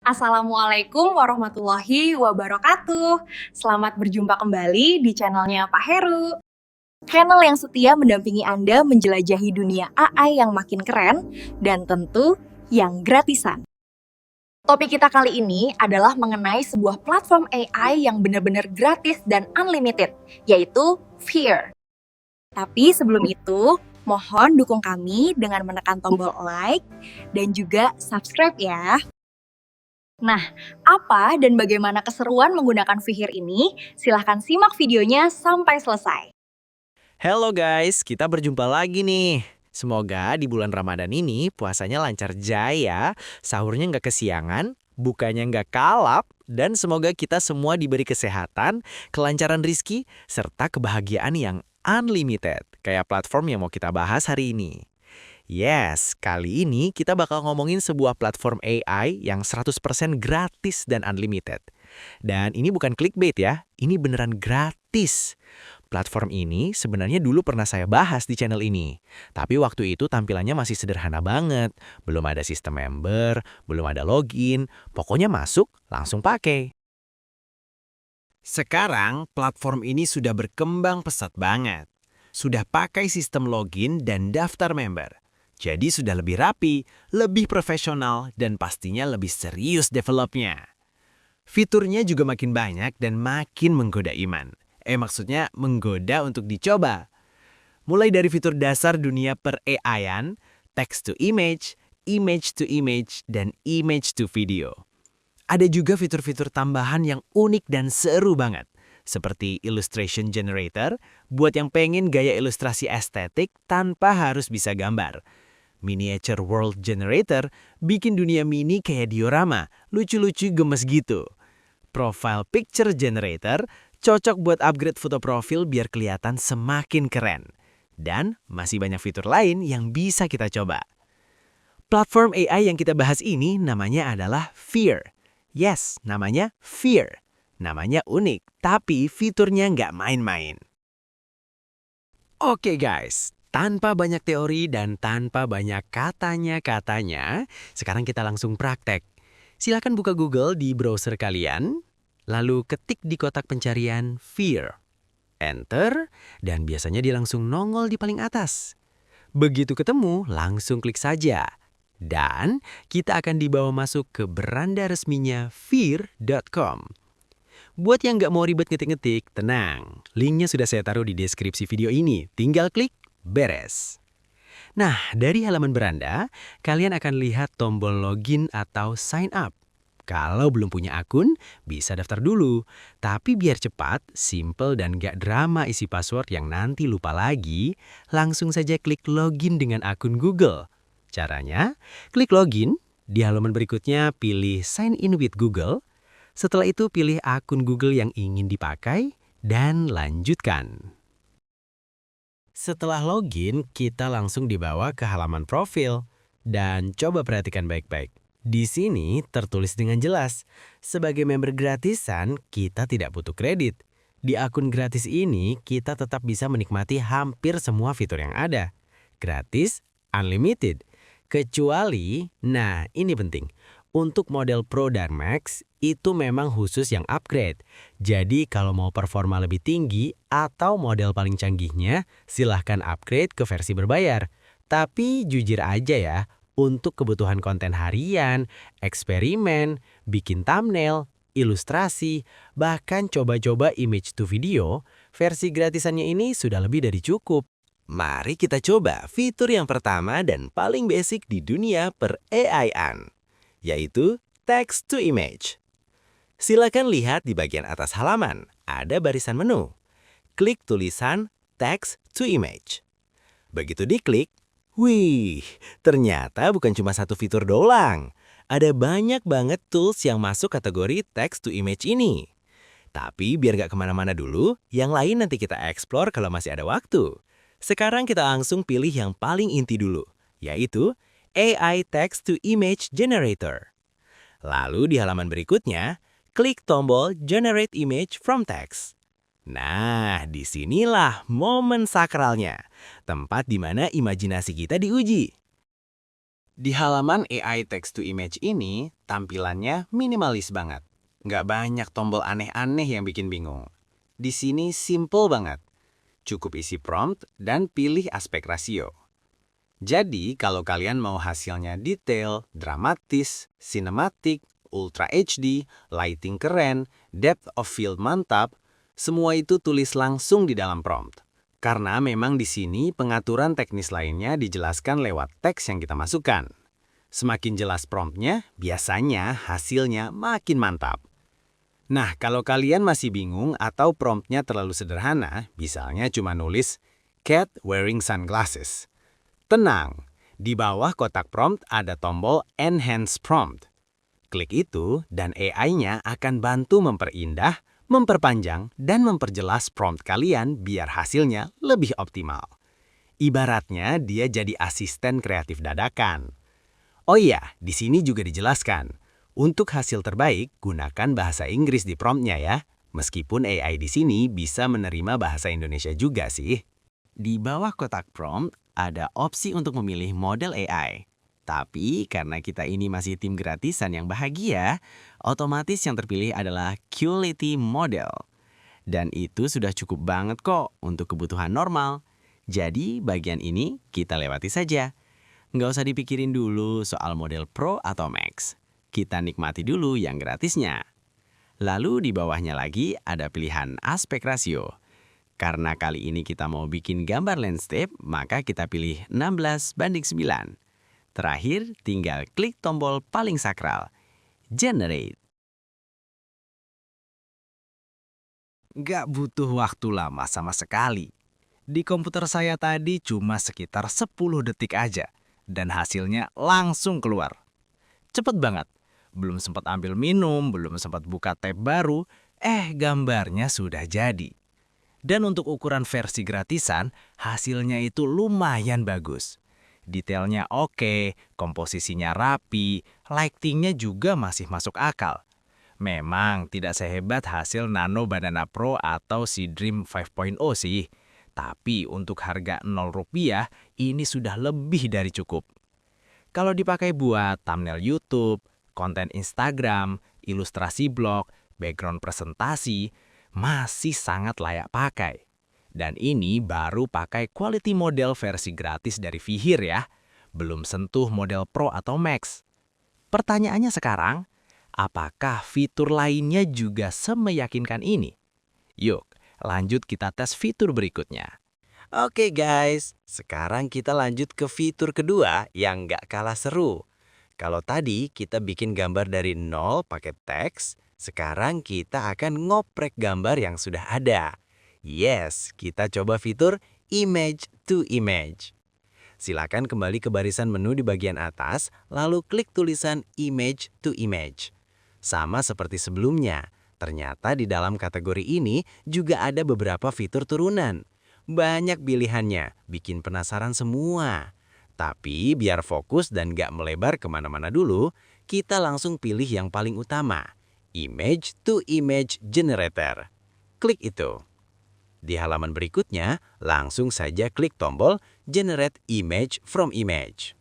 Assalamualaikum warahmatullahi wabarakatuh. Selamat berjumpa kembali di channelnya Pak Heru. Channel yang setia mendampingi Anda menjelajahi dunia AI yang makin keren dan tentu yang gratisan. Topik kita kali ini adalah mengenai sebuah platform AI yang benar-benar gratis dan unlimited, yaitu Fear. Tapi sebelum itu, mohon dukung kami dengan menekan tombol like dan juga subscribe ya. Nah, apa dan bagaimana keseruan menggunakan Vihir ini? Silahkan simak videonya sampai selesai. Halo guys, kita berjumpa lagi nih. Semoga di bulan Ramadan ini puasanya lancar jaya, sahurnya nggak kesiangan, bukanya nggak kalap, dan semoga kita semua diberi kesehatan, kelancaran rizki, serta kebahagiaan yang unlimited, kayak platform yang mau kita bahas hari ini. Yes, kali ini kita bakal ngomongin sebuah platform AI yang 100% gratis dan unlimited. Dan ini bukan clickbait ya, ini beneran gratis. Platform ini sebenarnya dulu pernah saya bahas di channel ini. Tapi waktu itu tampilannya masih sederhana banget. Belum ada sistem member, belum ada login. Pokoknya masuk, langsung pakai. Sekarang, platform ini sudah berkembang pesat banget. Sudah pakai sistem login dan daftar member. Jadi sudah lebih rapi, lebih profesional, dan pastinya lebih serius developnya. Fiturnya juga makin banyak dan makin menggoda iman. Maksudnya menggoda untuk dicoba. Mulai dari fitur dasar dunia per AI-an, text to image, image to image, dan image to video. Ada juga fitur-fitur tambahan yang unik dan seru banget, seperti Illustration Generator buat yang pengen gaya ilustrasi estetik tanpa harus bisa gambar. Miniature World Generator bikin dunia mini kayak diorama, lucu-lucu gemes gitu. Profile Picture Generator cocok buat upgrade foto profil biar kelihatan semakin keren. Dan masih banyak fitur lain yang bisa kita coba. Platform AI yang kita bahas ini namanya adalah Fear. Yes, namanya Fear. Namanya unik, tapi fiturnya nggak main-main. Oke guys, tanpa banyak teori dan tanpa banyak katanya-katanya, sekarang kita langsung praktek. Silakan buka Google di browser kalian, lalu ketik di kotak pencarian Fear. Enter, dan biasanya dia langsung nongol di paling atas. Begitu ketemu, langsung klik saja. Dan kita akan dibawa masuk ke beranda resminya fear.com. Buat yang nggak mau ribet ngetik-ngetik, tenang. Linknya sudah saya taruh di deskripsi video ini. Tinggal klik, beres. Nah, dari halaman beranda, kalian akan lihat tombol login atau sign up. Kalau belum punya akun, bisa daftar dulu. Tapi biar cepat, simple dan gak drama isi password yang nanti lupa lagi, langsung saja klik login dengan akun Google. Caranya, klik login, di halaman berikutnya pilih sign in with Google. Setelah itu pilih akun Google yang ingin dipakai, dan lanjutkan. Setelah login, kita langsung dibawa ke halaman profil. Dan coba perhatikan baik-baik. Di sini tertulis dengan jelas, sebagai member gratisan, kita tidak butuh kredit. Di akun gratis ini, kita tetap bisa menikmati hampir semua fitur yang ada. Gratis, unlimited. Kecuali, nah ini penting, untuk model Pro dan Max, itu memang khusus yang upgrade. Jadi kalau mau performa lebih tinggi atau model paling canggihnya, silahkan upgrade ke versi berbayar. Tapi jujur aja ya, untuk kebutuhan konten harian, eksperimen, bikin thumbnail, ilustrasi, bahkan coba-coba image to video, versi gratisannya ini sudah lebih dari cukup. Mari kita coba fitur yang pertama dan paling basic di dunia per AI-an, yaitu text to image. Silakan lihat di bagian atas halaman, ada barisan menu. Klik tulisan text to image. Begitu diklik, wih, ternyata bukan cuma satu fitur doang. Ada banyak banget tools yang masuk kategori text to image ini. Tapi biar gak kemana-mana dulu, yang lain nanti kita explore kalau masih ada waktu. Sekarang kita langsung pilih yang paling inti dulu, yaitu AI Text to Image Generator. Lalu di halaman berikutnya, klik tombol Generate Image from Text. Nah, disinilah momen sakralnya, tempat di mana imajinasi kita diuji. Di halaman AI Text to Image ini, tampilannya minimalis banget. Nggak banyak tombol aneh-aneh yang bikin bingung. Di sini simple banget. Cukup isi prompt dan pilih aspek rasio. Jadi, kalau kalian mau hasilnya detail, dramatis, sinematik, ultra HD, lighting keren, depth of field mantap, semua itu tulis langsung di dalam prompt. Karena memang di sini pengaturan teknis lainnya dijelaskan lewat teks yang kita masukkan. Semakin jelas promptnya, biasanya hasilnya makin mantap. Nah, kalau kalian masih bingung atau promptnya terlalu sederhana, misalnya cuma nulis cat wearing sunglasses. Tenang, di bawah kotak prompt ada tombol Enhance Prompt. Klik itu dan AI-nya akan bantu memperindah, memperpanjang, dan memperjelas prompt kalian biar hasilnya lebih optimal. Ibaratnya dia jadi asisten kreatif dadakan. Oh iya, di sini juga dijelaskan. Untuk hasil terbaik, gunakan bahasa Inggris di promptnya ya. Meskipun AI di sini bisa menerima bahasa Indonesia juga sih. Di bawah kotak prompt, ada opsi untuk memilih model AI. Tapi karena kita ini masih tim gratisan yang bahagia, otomatis yang terpilih adalah Quality Model. Dan itu sudah cukup banget kok untuk kebutuhan normal. Jadi bagian ini kita lewati saja. Nggak usah dipikirin dulu soal model Pro atau Max. Kita nikmati dulu yang gratisnya. Lalu di bawahnya lagi ada pilihan aspek rasio. Karena kali ini kita mau bikin gambar landscape, maka kita pilih 16:9. Terakhir, tinggal klik tombol paling sakral, Generate. Nggak butuh waktu lama sama sekali. Di komputer saya tadi cuma sekitar 10 detik aja, dan hasilnya langsung keluar. Cepet banget. Belum sempat ambil minum, belum sempat buka tab baru, gambarnya sudah jadi. Dan untuk ukuran versi gratisan, hasilnya itu lumayan bagus. Detailnya oke, komposisinya rapi, lightingnya juga masih masuk akal. Memang tidak sehebat hasil Nano Banana Pro atau si Dream 5.0 sih. Tapi untuk harga Rp0, ini sudah lebih dari cukup. Kalau dipakai buat thumbnail YouTube, konten Instagram, ilustrasi blog, background presentasi, masih sangat layak pakai. Dan ini baru pakai quality model versi gratis dari Vihir ya. Belum sentuh model Pro atau Max. Pertanyaannya sekarang, apakah fitur lainnya juga semeyakinkan ini? Yuk, lanjut kita tes fitur berikutnya. Oke guys, sekarang kita lanjut ke fitur kedua yang nggak kalah seru. Kalau tadi kita bikin gambar dari nol pakai teks, sekarang kita akan ngoprek gambar yang sudah ada. Yes, kita coba fitur Image to Image. Silakan kembali ke barisan menu di bagian atas, lalu klik tulisan Image to Image. Sama seperti sebelumnya, ternyata di dalam kategori ini juga ada beberapa fitur turunan. Banyak pilihannya, bikin penasaran semua. Tapi biar fokus dan gak melebar kemana-mana dulu, kita langsung pilih yang paling utama, Image to Image Generator. Klik itu. Di halaman berikutnya, langsung saja klik tombol Generate Image from Image.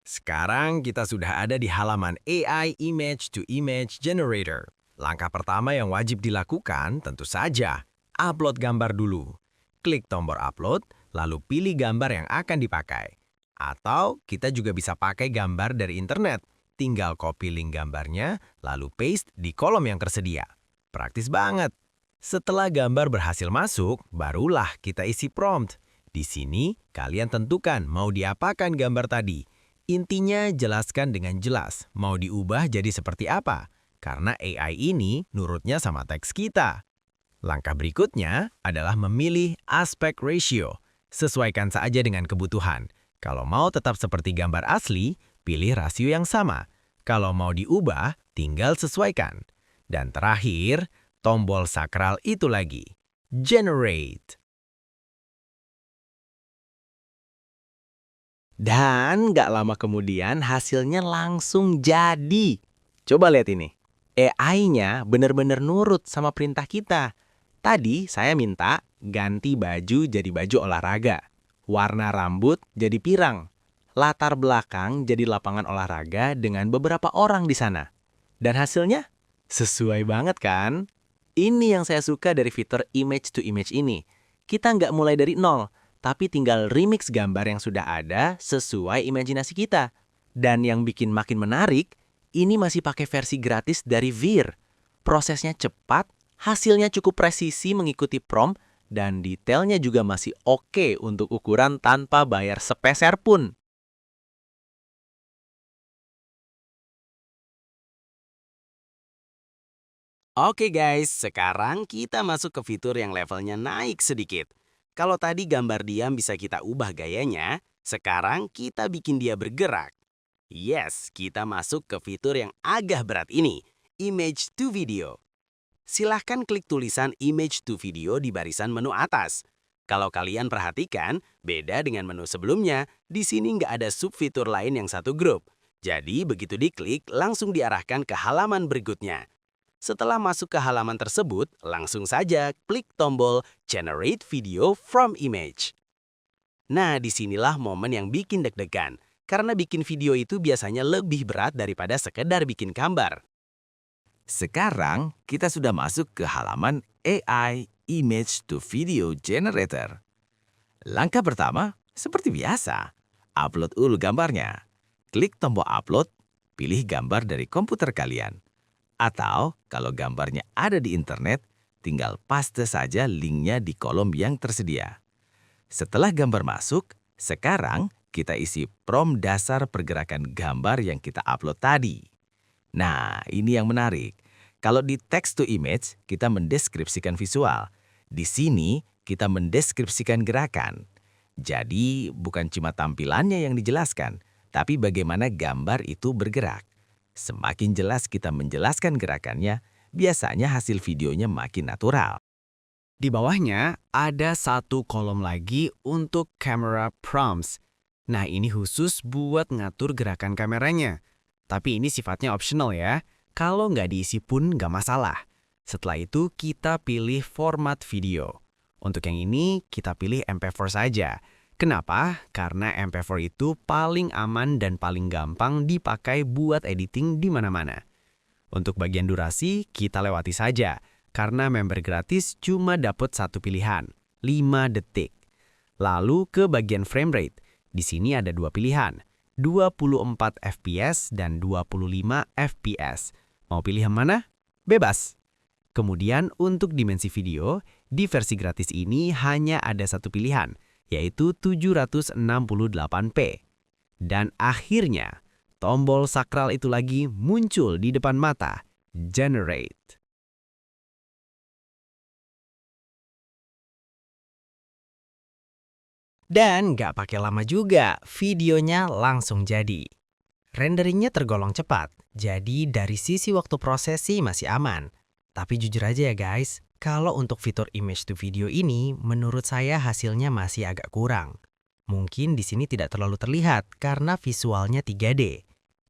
Sekarang kita sudah ada di halaman AI Image to Image Generator. Langkah pertama yang wajib dilakukan tentu saja, upload gambar dulu. Klik tombol upload, lalu pilih gambar yang akan dipakai. Atau kita juga bisa pakai gambar dari internet. Tinggal copy link gambarnya, lalu paste di kolom yang tersedia. Praktis banget. Setelah gambar berhasil masuk, barulah kita isi prompt. Di sini, kalian tentukan mau diapakan gambar tadi. Intinya jelaskan dengan jelas, mau diubah jadi seperti apa. Karena AI ini nurutnya sama teks kita. Langkah berikutnya adalah memilih aspect ratio. Sesuaikan saja dengan kebutuhan. Kalau mau tetap seperti gambar asli, pilih rasio yang sama. Kalau mau diubah, tinggal sesuaikan. Dan terakhir, tombol sakral itu lagi, Generate. Dan nggak lama kemudian hasilnya langsung jadi. Coba lihat ini. AI-nya benar-benar nurut sama perintah kita. Tadi saya minta ganti baju jadi baju olahraga. Warna rambut jadi pirang. latar belakang jadi lapangan olahraga dengan beberapa orang di sana. Dan hasilnya? Sesuai banget kan? Ini yang saya suka dari fitur image to image ini. Kita nggak mulai dari nol, tapi tinggal remix gambar yang sudah ada sesuai imajinasi kita. Dan yang bikin makin menarik, ini masih pakai versi gratis dari Veer. Prosesnya cepat, hasilnya cukup presisi mengikuti prompt, dan detailnya juga masih oke untuk ukuran tanpa bayar sepeser pun. Oke guys, sekarang kita masuk ke fitur yang levelnya naik sedikit. Kalau tadi gambar diam bisa kita ubah gayanya, sekarang kita bikin dia bergerak. Yes, kita masuk ke fitur yang agak berat ini, Image to Video. Silahkan klik tulisan Image to Video di barisan menu atas. Kalau kalian perhatikan, beda dengan menu sebelumnya, di sini nggak ada subfitur lain yang satu grup. Jadi begitu diklik, langsung diarahkan ke halaman berikutnya. Setelah masuk ke halaman tersebut, langsung saja klik tombol Generate Video from Image. Nah, disinilah momen yang bikin deg-degan, karena bikin video itu biasanya lebih berat daripada sekedar bikin gambar. Sekarang kita sudah masuk ke halaman AI Image to Video Generator. Langkah pertama, seperti biasa, upload dulu gambarnya. Klik tombol upload, pilih gambar dari komputer kalian. Atau kalau gambarnya ada di internet, tinggal paste saja linknya di kolom yang tersedia. Setelah gambar masuk, sekarang kita isi prompt dasar pergerakan gambar yang kita upload tadi. Nah, ini yang menarik. Kalau di text to image, kita mendeskripsikan visual. Di sini, kita mendeskripsikan gerakan. Jadi, bukan cuma tampilannya yang dijelaskan, tapi bagaimana gambar itu bergerak. Semakin jelas kita menjelaskan gerakannya, biasanya hasil videonya makin natural. Di bawahnya ada satu kolom lagi untuk camera prompts. Nah, ini khusus buat ngatur gerakan kameranya. Tapi ini sifatnya optional ya. Kalau nggak diisi pun nggak masalah. Setelah itu kita pilih format video. Untuk yang ini kita pilih MP4 saja. Kenapa? Karena MP4 itu paling aman dan paling gampang dipakai buat editing di mana-mana. Untuk bagian durasi, kita lewati saja, karena member gratis cuma dapat satu pilihan, 5 detik. Lalu ke bagian frame rate, di sini ada dua pilihan, 24 fps dan 25 fps. Mau pilih yang mana? Bebas. Kemudian untuk dimensi video, di versi gratis ini hanya ada satu pilihan, yaitu 768p. Dan akhirnya, tombol sakral itu lagi muncul di depan mata, Generate. Dan nggak pakai lama juga, videonya langsung jadi. Renderingnya tergolong cepat, jadi dari sisi waktu prosesi masih aman. Tapi jujur aja ya guys, kalau untuk fitur image to video ini, menurut saya hasilnya masih agak kurang. Mungkin di sini tidak terlalu terlihat karena visualnya 3D.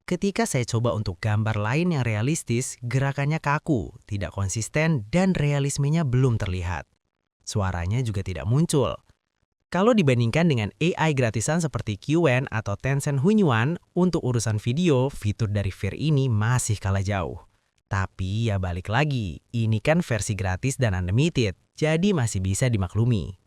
Ketika saya coba untuk gambar lain yang realistis, gerakannya kaku, tidak konsisten, dan realismenya belum terlihat. Suaranya juga tidak muncul. Kalau dibandingkan dengan AI gratisan seperti Qwen atau Tencent Hunyuan, untuk urusan video, fitur dari Veer ini masih kalah jauh. Tapi ya balik lagi, ini kan versi gratis dan unlimited, jadi masih bisa dimaklumi.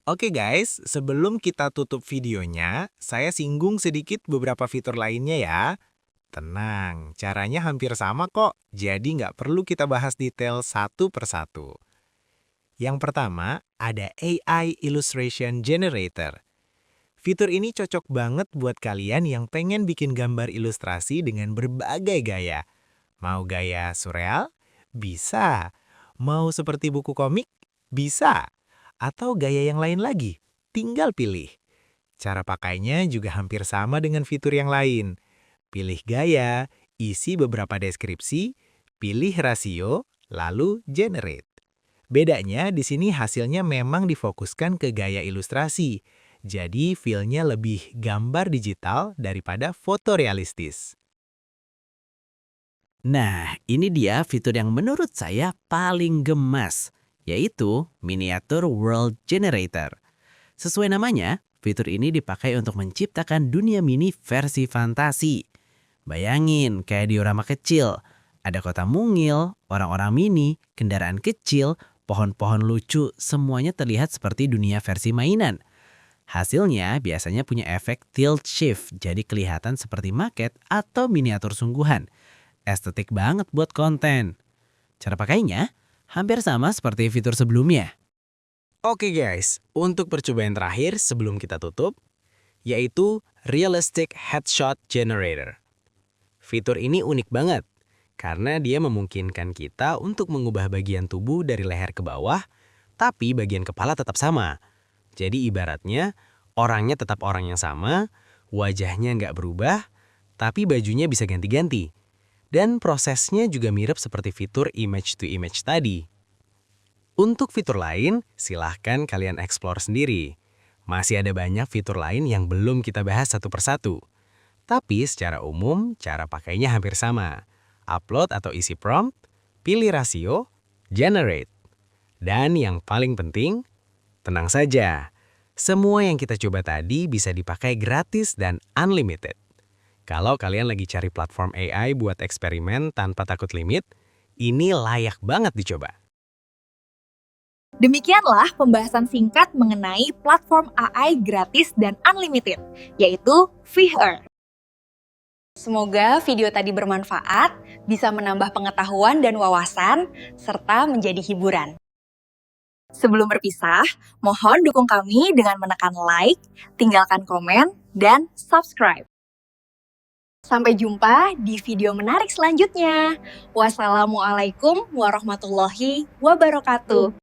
Oke guys, sebelum kita tutup videonya, saya singgung sedikit beberapa fitur lainnya ya. Tenang, caranya hampir sama kok, jadi nggak perlu kita bahas detail satu persatu. Yang pertama, ada AI Illustration Generator. Fitur ini cocok banget buat kalian yang pengen bikin gambar ilustrasi dengan berbagai gaya. Mau gaya surreal? Bisa. Mau seperti buku komik? Bisa. Atau gaya yang lain lagi? Tinggal pilih. Cara pakainya juga hampir sama dengan fitur yang lain. Pilih gaya, isi beberapa deskripsi, pilih rasio, lalu generate. Bedanya di sini hasilnya memang difokuskan ke gaya ilustrasi. Jadi feel-nya lebih gambar digital daripada foto realistis. Nah, ini dia fitur yang menurut saya paling gemas, yaitu Miniature World Generator. Sesuai namanya, fitur ini dipakai untuk menciptakan dunia mini versi fantasi. Bayangin kayak diorama kecil, ada kota mungil, orang-orang mini, kendaraan kecil, pohon-pohon lucu, semuanya terlihat seperti dunia versi mainan. Hasilnya biasanya punya efek tilt shift, jadi kelihatan seperti maket atau miniatur sungguhan. Estetik banget buat konten. Cara pakainya hampir sama seperti fitur sebelumnya. Oke guys, untuk percobaan terakhir sebelum kita tutup, yaitu Realistic Headshot Generator. Fitur ini unik banget, karena dia memungkinkan kita untuk mengubah bagian tubuh dari leher ke bawah, tapi bagian kepala tetap sama. Jadi ibaratnya, orangnya tetap orang yang sama, wajahnya nggak berubah, tapi bajunya bisa ganti-ganti. Dan prosesnya juga mirip seperti fitur image to image tadi. Untuk fitur lain, silahkan kalian explore sendiri. Masih ada banyak fitur lain yang belum kita bahas satu persatu. Tapi secara umum, cara pakainya hampir sama. Upload atau isi prompt, pilih rasio, generate. Dan yang paling penting, tenang saja. Semua yang kita coba tadi bisa dipakai gratis dan unlimited. Kalau kalian lagi cari platform AI buat eksperimen tanpa takut limit, ini layak banget dicoba. Demikianlah pembahasan singkat mengenai platform AI gratis dan unlimited, yaitu Vher. Semoga video tadi bermanfaat, bisa menambah pengetahuan dan wawasan, serta menjadi hiburan. Sebelum berpisah, mohon dukung kami dengan menekan like, tinggalkan komen, dan subscribe. Sampai jumpa di video menarik selanjutnya. Wassalamualaikum warahmatullahi wabarakatuh.